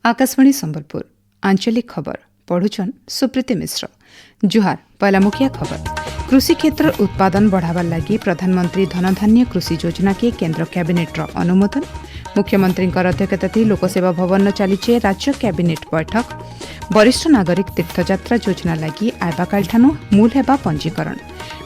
आकाशवाणी संबलपुर आंचलिक खबर पढ़ुचन सुप्रीति मिश्र। जुहार पहला मुखिया खबर। कृषि क्षेत्र उत्पादन बढ़ावार लगी प्रधानमंत्री धनधान्य कृषि योजना के केन्द्र कैबिनेट अनुमोदन। मुख्यमंत्री अध्यक्षता लोकसेवा भवन चलीचे राज्य कैबिनेट बैठक। वरिष्ठ नागरिक तीर्थयात्रा योजना लगी आयबाकालठानु मूल हेबा पंजीकरण।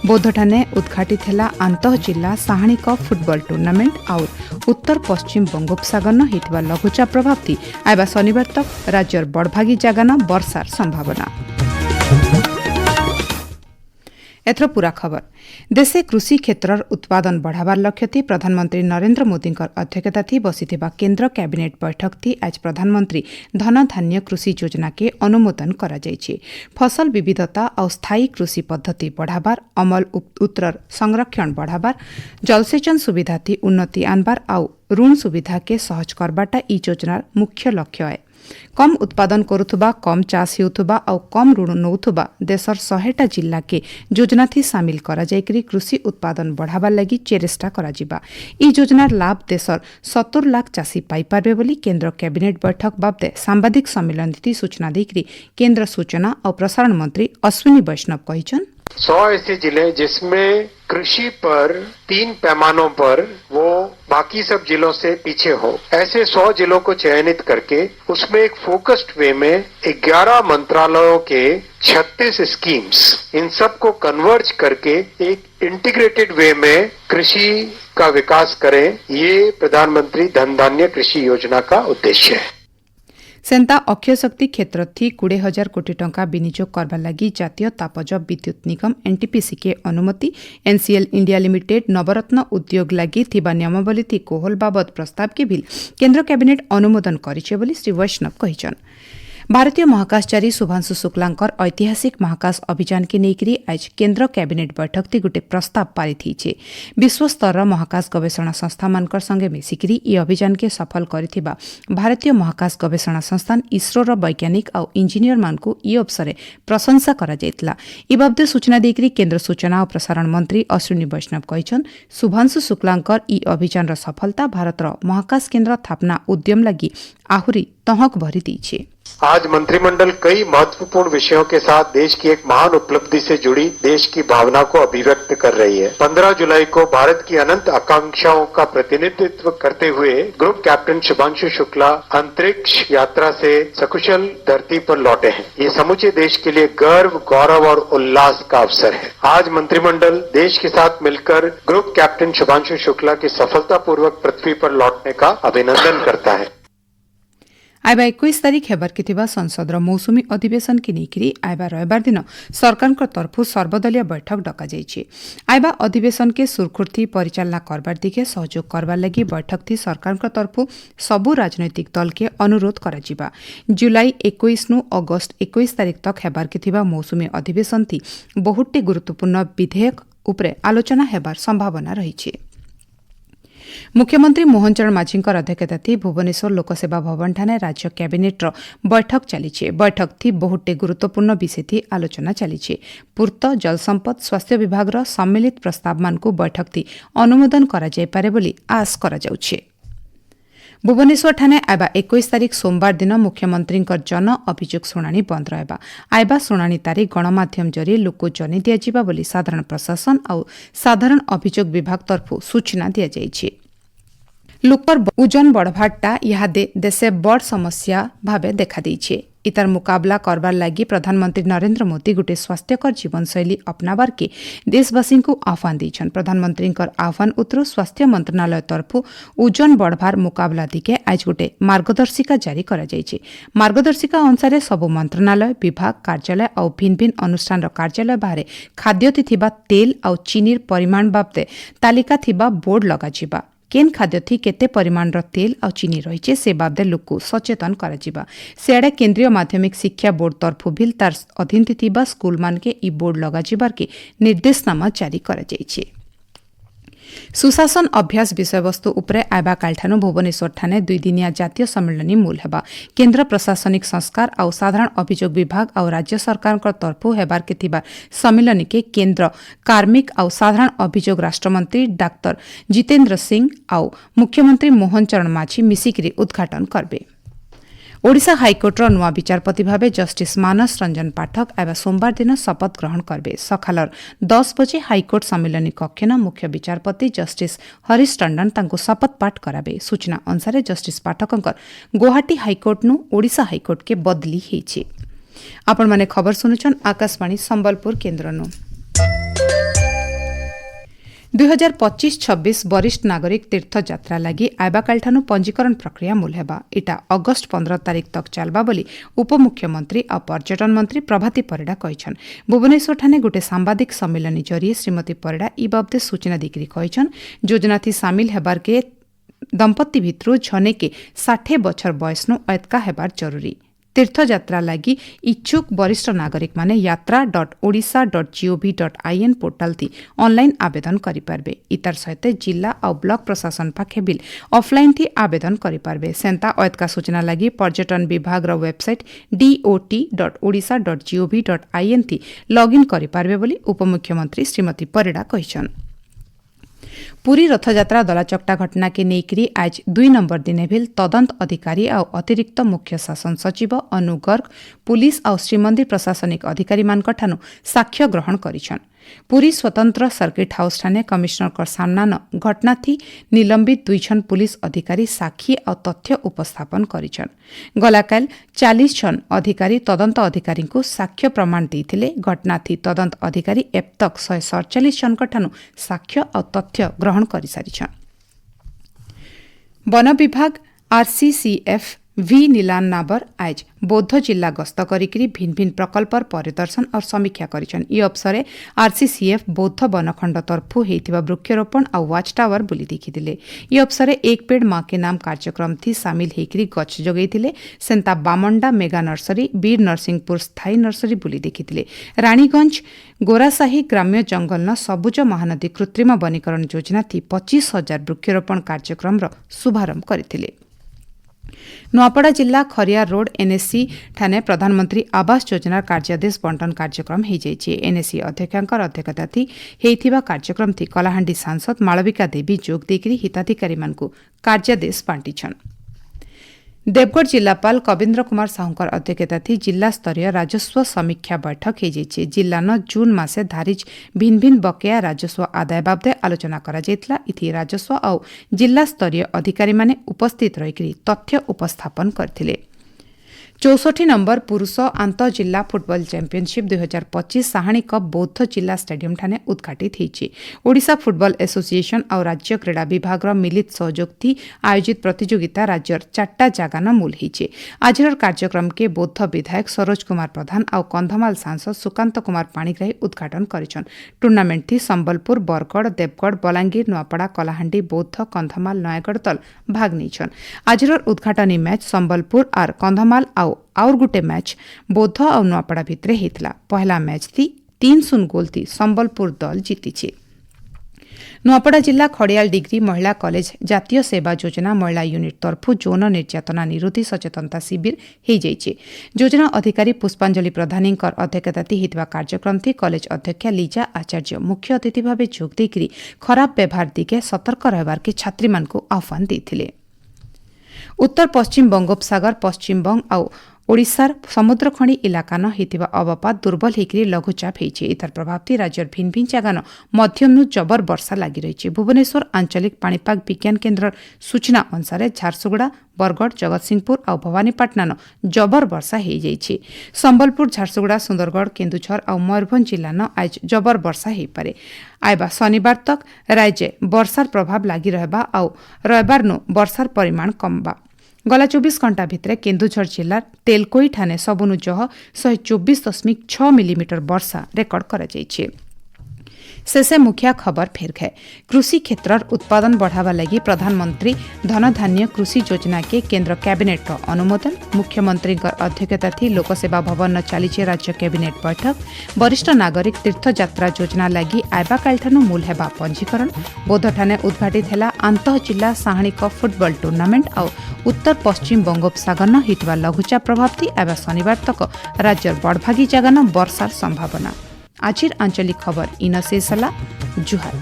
बौद्धठाने उद्घाटित है आंतः जिला साहाणी कप फुटबॉल टूर्नामेंट और उत्तर पश्चिम बंगोपसागर होता लघुचाप प्रभाव आयबा शनिवार तक राज्यर बड़भागी जगाना वर्षार संभावना। एथर पूरा खबर। देशे कृषि क्षेत्र उत्पादन बढ़ावार लक्ष्य प्रधानमंत्री नरेंद्र मोदी अध्यक्षता बसिथिबा केन्द्र कैबिनेट बैठक थी आज प्रधानमंत्री धनधान्य कृषि योजना के अनुमोदन करा जायछि। फसल विविधता और स्थायी कृषि पद्धति बढ़ावार, अमल उत्तर संरक्षण बढ़ावार, जलसेचन सुविधा थी उन्नति आनबार और ऋण सुविधा के सहज करबाटा ई योजनार मुख्य लक्ष्य है। कम उत्पादन करुथुबा, कम चाष हेउथुबा और कम ऋण नौथुबा देशर 100टा जिला के योजना थी सामिल करा जायकरी कृषि उत्पादन बढ़ावा लगी चेष्टा करा जिबा। ई योजनार लाभ देशर 70 लाख चाषी पाई पारबे बोली केन्द्र कैबिनेट बैठक बाबदे सांबादिक सम्मेलन थी सूचना देकरी केन्द्र सूचना और प्रसारण मंत्री अश्विनी वैष्णव कहिछन 100 ऐसे जिले जिसमें कृषि पर 3 पैमानों पर वो बाकी सब जिलों से पीछे हो, ऐसे 100 जिलों को चयनित करके उसमें एक फोकस्ड वे में 11 मंत्रालयों के 36 स्कीम्स, इन सब को कन्वर्ज करके एक इंटीग्रेटेड वे में कृषि का विकास करें। ये प्रधानमंत्री धनधान्य कृषि योजना का उद्देश्य है। सेंता अक्षय शक्ति क्षेत्र थी 20,000 कोटी टंका विनियोग करबा लगी जातीय तापज विद्युत निगम एनटीपीसी के अनुमति। एनसीएल इंडिया लिमिटेड नवरत्न उद्योग लगी थिबा नियमावली थी कोहल बाबद प्रस्ताव के भी केन्द्र कैबिनेट अनुमोदन करिछे बोली श्री वैष्णव कहिछन। भारतीय महाकाशचारी शुभांशु शुक्लांकर ऐतिहासिक महाकाश अभियान के नेकरी आज केन्द्र कैबिनेट बैठक थी गोटे प्रस्ताव पारित होइछे। विश्वस्तर महाकाश गवेषणा संस्था मानकर संगे मिसिकरी ई अभियान के सफल करिथिबा भारतीय महाकाश गवेषणा संस्थान इसरोर वैज्ञानिक और इंजीनियर मानकु ई अवसरे प्रशंसा करा जायतला। ई बाबदे सूचना देकरी केन्द्र सूचना और प्रसारण मंत्री अश्विनी वैष्णव कहिछन शुभांशु शुक्लांकर ई अभियान सफलता भारतर महाकाश केन्द्र स्थापना उद्यम लगी आहुरी तहक भरी दीछे। आज मंत्रिमंडल कई महत्वपूर्ण विषयों के साथ देश की एक महान उपलब्धि से जुड़ी देश की भावना को अभिव्यक्त कर रही है। 15 जुलाई को भारत की अनंत आकांक्षाओं का प्रतिनिधित्व करते हुए ग्रुप कैप्टन शुभांशु शुक्ला अंतरिक्ष यात्रा से सकुशल धरती पर लौटे हैं। ये समूचे देश के लिए गर्व, गौरव और उल्लास का अवसर है। आज मंत्रिमंडल देश के साथ मिलकर ग्रुप कैप्टन शुभांशु शुक्ला की सफलतापूर्वक पृथ्वी पर लौटने का अभिनंदन करता है। आयबा 21 तारिख हेबार के संसद मौसुमी अधिवेशन की नेकरी आयबा रविवार दिन सरकार तरफु सर्वदलीय बैठक डका जाइछे। आयबा अधिवेशन के सुरखुर्ती परिचालना करबार दिखे सहयोग करबार लगी बैठक थी सरकार तरफु सबु राजनैतिक दल के अनुरोध करा जिबा। जुलाई 21 नु अगस्त 21 तारिख तक हेबार के मौसुमी अधिवेशन थी बहुटी गुरुत्वपूर्ण विधेयक उपरे आलोचना हेबार संभावना रहिछे। मुख्यमंत्री मोहन चरण माझी अध्यक्षता भुवनेश्वर लोकसेवा भवन ठाने राज्य कैबिनेट बैठक चलीचे। बैठक थी बहुटे गुरुत्वपूर्ण विषय थी आलोचना चलीचे। पूर्त, जलसंपद, स्वास्थ्य विभाग सम्मिलित प्रस्ताव मानकु बैठक थी अनुमोदन करा जाय पारे बोली आश करा जाउछे। भुवनेश्वर ठाने आयबा 21 तारिख सोमवार दिन मुख्यमंत्री जन अभियोग शुणाणी बंद रहबा। आयबा शुणाणी तारिख गणमाध्यम जरिए लोक जनी दिया बोली साधारण प्रशासन और साधारण अभियोग विभाग तरफु सूचना दिया जाइछे। लोकर ओजन बढ़वाटा इहादे देशे बड़ समस्या भावे देखा देइछे। इतार मुकाबला करबार लगी प्रधानमंत्री नरेंद्र मोदी गोटे स्वास्थ्यकर जीवनशैली अपनाबार के देशवासी को आह्वान देइछन। प्रधानमंत्री आह्वान उतर स्वास्थ्य मंत्रालय तरफु ओजन बढ़वार मुकाबला दिके आज गोटे मार्गदर्शिका जारी करा जाइछे। मार्गदर्शिका अनुसार सबु मंत्रालय, विभाग, कार्यालय और भिन्न भिन्न अनुष्ठान कार्यालय बाहर खाद्य थिबा तेल और चीनीर परिमाण बाबदे तालिका थिबा बोर्ड लगा जिबा। केन खाद्य थी केते परिमाण तेल और चीनी रही से बाबदे लोक सचेतन करा। सेआडे केंद्रीय माध्यमिक शिक्षा बोर्ड तरफु भी तार अधीन थिबा स्कूल मान के ई बोर्ड लगा जिबार के निर्देशनामा जारी करा जाइछे। सुशासन अभ्यास विषयवस्तु उपरे आयबा कालठानु भुवनेश्वर ठाने 2 दिनिया जातीय सम्मेलन मूल हेबा। केन्द्र प्रशासनिक संस्कार और साधारण अभियोग विभाग और राज्य सरकार तरफु हेबार के थिबा सम्मेलन के केन्द्र कार्मिक और साधारण अभियोग राष्ट्रमंत्री डाक्टर जितेन्द्र सिंह और मुख्यमंत्री मोहन चरण माझी मिसिकरी उद्घाटन करबे। ओडिशा हाइकोर्टर नुआ विचारपति भावे जस्टिस मानस रंजन पाठक एवं सोमवार दिन शपथ ग्रहण करबे। सखालर 10 बजे हाइकोर्ट सम्मिलनी कक्षन मुख्य विचारपति जस्टिस हरीश टंडन तांको शपथ पाठ कराबे। सूचना अनुसार जस्टिस पाठकंकर गुवाहाटी हाइकोर्ट नु ओडिशा हाइकोर्ट के बदली हेछि। आपण माने खबर सुनुछन आकाशवाणी संबलपुर केन्द्रनु। 2025-26 वरिष्ठ नागरिक तीर्थ यात्रा लगी आयबाकालठानु पंजीकरण प्रक्रिया मूल हेबा। इटा अगस्त 15 तारिख तक चलबा बोली उपमुख्यमंत्री और पर्यटन मंत्री प्रभाती परिडा कहिछन। भुवनेश्वर ठाने गोटे सांबादिक सम्मेलन जरिए श्रीमती परिडा ई बाबदे सूचना देकरी कहिछन। योजना थी सामिल हेबार के दंपत्ति भित्रु झने के 60 बछर बयसनु ऐतका हेबार जरूरी। तीर्थयात्रा लगी इच्छुक वरिष्ठ नागरिक माने yatra.odisha.gov.in पोर्टल थी ऑनलाइन आवेदन करिपारबे। इतार सहित जिला और ब्लॉक प्रशासन पाखे बिल ऑफलाइन थी आवेदन करिपारबे। सेंता ऐतका सूचना लगी पर्यटन विभाग रो वेबसाइट dot.odisha.gov.in थी लॉगिन करिपारबे बोली उपमुख्यमंत्री श्रीमती परिडा कहिछन। पुरी रथयात्रा दलाचकटा घटना के नेकरी आज 2 नंबर दिन भेल तदंत अधिकारी और अतिरिक्त मुख्य शासन सचिव अनु गर्ग पुलिस और श्रीमंदिर प्रशासनिक अधिकारी मानकठानु साक्ष्य ग्रहण करिछन। पुरी स्वतंत्र सर्किट हाउस ठाने कमिश्नर सामना घटना थी निलंबित 2 जन पुलिस अधिकारी साक्षी और तथ्य उपस्थापन करिछन। गलाकाल 40 जन अधिकारी तदंत अधिकारी को साक्ष्य प्रमाण देथिले। घटना थी तदंत अधिकारी एब तक 147 जनकठानु साक्ष्य और तथ्य ग्रहण करि सारिछन। वन विभाग आरसीसीएफ वी नीलान नाबर आज बौद्ध जिला गस्त करिकरी भिन्न भिन्न प्रकल्पर परिदर्शन और समीक्षा करिछन। ई अवसरे आरसीसीएफ बौद्ध वनखंड तरफु हेतिबा वृक्षरोपण और वाच टावर बुली देखिथिले। ई अवसरे एक पेड़ मां के नाम कार्यक्रम थी सामिल हेकरी गछ जगैथिले। सेंता बामंडा मेगा नर्सरी वीर नरसिंहपुर स्थायी नर्सरी बुली देखिथिले। रानीगंज गोरासाही ग्राम्य जंगल न सबुज महानदी कृत्रिम वनीकरण योजना थी 25,000 वृक्षरोपण कार्यक्रम शुभारंभ करथिले। नुआपड़ा जिला खरिया रोड एनएससी ठाने प्रधानमंत्री आवास योजना कार्यादेश बंटन कार्यक्रम हो जाइए। एनएससी अध्यक्षांकर अध्यक्षता थी हेइथिबा कार्यक्रम थी कलाहांडी सांसद मालविका देवी जोग देकरी हिताधिकारी मानकु कार्यादेश बांटीछन। देवगढ़ जिलापाल कविन्द्र कुमार साहूंकर अध्यक्षता थी जिला स्तरीय राजस्व समीक्षा बैठक हो जाइए। जिला न जून मासे धारिज भिन्न भिन्न बकेया राजस्व आदाय बाबदे आलोचना करा जायतिला। इथि राजस्व और जिला स्तरीय अधिकारी माने उपस्थित रहिकरी तथ्य उपस्थापन करथिले। 64 नंबर पुरुष आंतर जिला फुटबॉल चैंपियनशिप 2025 साहाणी कप बौद्ध जिला स्टेडियम ठाने उद्घाटित होइछि। ओडिशा फुटबॉल एसोसिएशन और राज्य क्रीड़ा विभाग मिलित सहयोग थी आयोजित प्रतियोगिता राज्यर 4टा जागान मूल होइछि। आजर कार्यक्रम के बौद्ध विधायक सरोज कुमार प्रधान और कंधमाल सांसद सुकांत कुमार पाणिग्राही उद्घाटन करिछन। टूर्नामेंट थी संबलपुर बरगढ़ देवगढ़ बलांगीर नुआपड़ा कलाहांडी बौद्ध कंधमाल नयागढ़ दल भाग नेछन। आजर उद्घाटनी मैच संबलपुर और कंधमाल और गुटे मैच बौद्ध और नुआपड़ा भितरे हेतला। पहला मैच थी 3-0 गोल थी संबलपुर दल जीतीचे। नुआपड़ा जिला खड़ियाल डिग्री महिला कॉलेज जातीय सेवा योजना महिला यूनिट तरफु यौन निर्यातना निरोधी सचेतनता शिविर हो जाइए। योजना अधिकारी पुष्पांजलि प्रधानींकर अध्यक्षता हेतिबा कार्यक्रम थी कॉलेज अध्यक्षा लीजा आचार्य मुख्य अतिथि भाव जोग देकरी खराब व्यवहार दिगे सतर्क रहबार के छात्री मानकु आह्वान देथिले। उत्तर पश्चिम बंगोपसागर पश्चिम बंग और ओडिशार समुद्रखणी इलाका न हेतिबा अवपात दुर्बल हेकरी लघुचाप हेछि। इतार प्रभाव थी राज्यर भिन्न भिन्न जगान मध्यम नु जबर वर्षा लागि रहिछि। भुवनेश्वर आंचलिक पाणीपाग विज्ञान केन्द्र सूचना अनुसार झारसुगुड़ा बरगढ़ जगतसिंहपुर और भवानीपाटना न जबर वर्षा हो जाइछि। संबलपुर झारसुगुड़ा सुंदरगढ़ केन्दुझर और मयूरभंज जिला न आज जबर वर्षा हो पारे। आइबा शनिवार तक राज्य वर्षार प्रभाव लागि रहबा और रविवार नु वर्षार परिमाण कमबा। गला 24 घंटा भितर केन्दुझर जिलार तेलकोई ठाने सबुनु जह 124.6 मिलीमीटर वर्षा रेकर्ड करा जाइछे। शेषे मुखिया खबर फेर खाए। कृषि क्षेत्र उत्पादन बढ़ावा लगी प्रधानमंत्री धनधान्य कृषि योजना के केन्द्र कैबिनेट अनुमोदन। मुख्यमंत्री अध्यक्षता थी लोकसेवा भवन चली राज्य कैबिनेट बैठक। वरिष्ठ नागरिक तीर्थयात्रा योजना लगी आयबाकालठानु मूल हेबा पंजीकरण। बौद्ध ठाने उद्घाटित है आंतः जिला साहाणी कप फुटबॉल टूर्नामेंट और उत्तर पश्चिम बंगोपसागर हितवा लघुचाप प्रभाव थी एवं शनिवार तक राज्यर बड़भागी जगान वर्षार संभावना। आजिर आंचलिक खबर इन शेष जुहार।